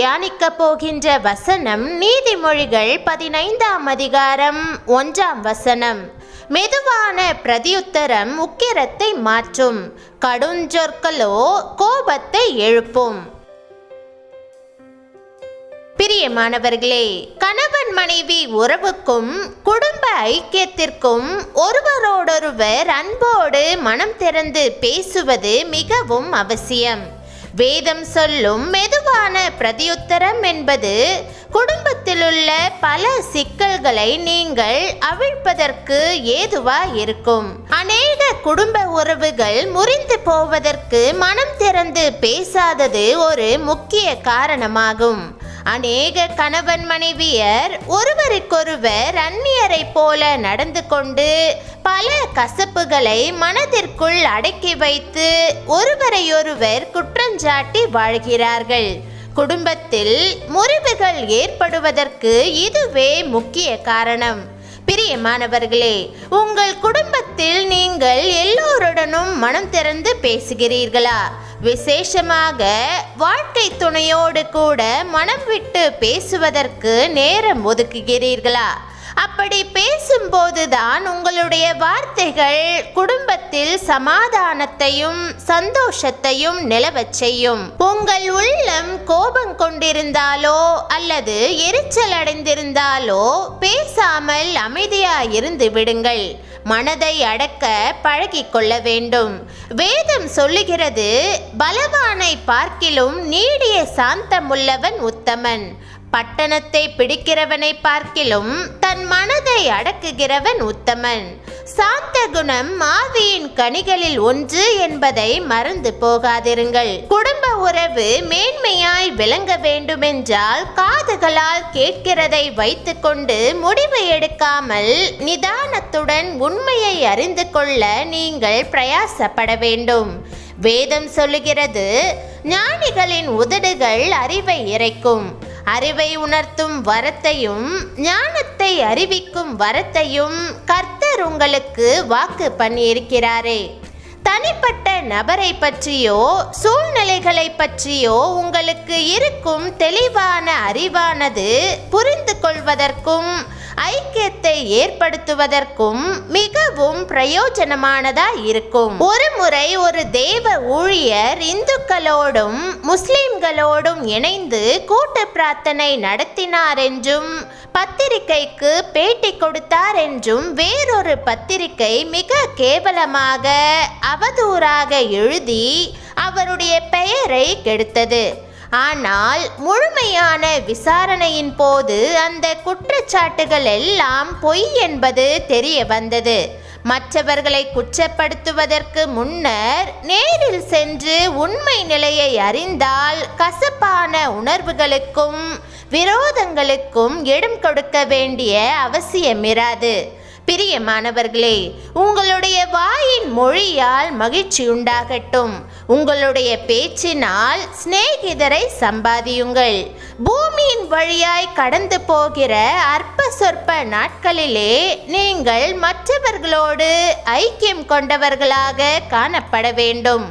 தியானிக்க போகின்ற வசனம் நீதிமொழிகள் 15ஆம் அதிகாரம் 1ஆம் வசனம். மெதுவான பிரதியுத்தரம் உக்கிரத்தை மாற்றும், கடுஞ்சொற்களோ கோபத்தை எழுப்பும். பிரியமானவர்களே, கணவன் மனைவி உறவுக்கும் குடும்ப ஐக்கியத்திற்கும் ஒருவரோடொருவர் அன்போடு மனம் திறந்து பேசுவது மிகவும் அவசியம். வேதம் சொல்லும் மெதுவான பிரதியுத்தரம் என்பது குடும்பத்திலுள்ள பல சிக்கல்களை நீங்கள் அவிழ்ப்பதற்கு ஏதுவாய் இருக்கும். அநேக குடும்ப உறவுகள் முறிந்து போவதற்கு மனம் திறந்து பேசாதது ஒரு முக்கிய காரணமாகும். அநேக கணவன் மனைவியர் ஒருவருக்கொருவர் அந்நியரை போல நடந்து கொண்டு பல கசப்புகளை மனதிற்குள் அடக்கி வைத்து ஒருவரையொருவர் குற்றஞ்சாட்டி வாழ்கிறார்கள். குடும்பத்தில் முறிவுகள் ஏற்படுவதற்கு இதுவே முக்கிய காரணம். பிரியமானவர்களே, உங்கள் குடும்பத்தில் நீங்கள் எல்லோருடனும் மனம் திறந்து பேசுகிறீர்களா? விசேஷமாக வாழ்க்கை துணையோடு கூட மனம் விட்டு பேசுவதற்கு நேரம் ஒதுக்குகிறீர்களா? அப்படி பேசும்போதுதான் உங்களுடைய வார்த்தைகள் குடும்பத்தில் சமாதானத்தையும் சந்தோஷத்தையும் நிலவச் செய்யும். உங்கள் உள்ளம் கோபம் கொண்டிருந்தாலோ அல்லது எரிச்சல் அடைந்திருந்தாலோ பேசாமல் அமைதியாயிருந்து விடுங்கள். மனதை அடக்க பழகிக் கொள்ள வேண்டும். வேதம் சொல்லுகிறது, பலவானை பார்க்கிலும் நீடிய சாந்தமுள்ளவன் உத்தமன். பட்டணத்தை பிடிக்கிறவனை பார்க்கிலும் தன் மனதை அடக்குகிறவன் உத்தமன். சாந்த குணம் ஆவியின் கனிகளில் ஒன்று என்பதை மறந்து போகாதிருங்கள். குடும்ப உறவு மேன்மையாய் விளங்க வேண்டுமென்றால் காதுகளால் கேட்கிறதை வைத்துக்கொண்டு முடிவு எடுக்காமல் நிதானத்துடன் உண்மையை அறிந்து கொள்ள நீங்கள் பிரயாசப்பட வேண்டும். வேதம் சொல்லுகிறது, ஞானிகளின் உதடுகள் அறிவை இறைக்கும். அறிவை உணர்த்தும் வரத்தையும் ஞானத்தை அறிவிக்கும் வரத்தையும் கர்த்தர் உங்களுக்கு வாக்கு பண்ணியிருக்கிறாரே. தனிப்பட்ட நபரை பற்றியோ சூழ்நிலைகளை பற்றியோ உங்களுக்கு இருக்கும் தெளிவான அறிவானது புரிந்து கொள்வதற்கும் ஐக்கியத்தை ஏற்படுத்துவதற்கும் மிகவும் பிரயோஜனமானதா இருக்கும். ஒரு முறை ஒரு தேவ ஊழியர் இந்துக்களோடும் முஸ்லிம்களோடும் இணைந்து கூட்டு பிரார்த்தனை நடத்தினார் என்றும் பத்திரிகைக்கு பேட்டி கொடுத்தார் என்றும் வேறொரு பத்திரிகை மிக கேவலமாக அவதூறாக எழுதி அவருடைய பெயரை கெடுத்தது. ஆனால் முழுமையான விசாரணையின் போது அந்த குற்றச்சாட்டுகள் எல்லாம் பொய் என்பது தெரிய வந்தது. மற்றவர்களை குற்றப்படுத்துவதற்கு முன்னர் நேரில் சென்று உண்மை நிலையை அறிந்தால் கசப்பான உணர்வுகளுக்கும் விரோதங்களுக்கும் இடம் கொடுக்க வேண்டிய அவசியமிராது. பிரியமானவர்களே, உங்களுடைய வாயின் மொழியால் மகிழ்ச்சி உண்டாகட்டும். உங்களுடைய பேச்சினால் சிநேகிதரை சம்பாதியுங்கள். பூமியின் வழியாய் கடந்து போகிற அற்ப சொற்ப நாட்களிலே நீங்கள் மற்றவர்களோடு ஐக்கியம் கொண்டவர்களாக காணப்பட வேண்டும்.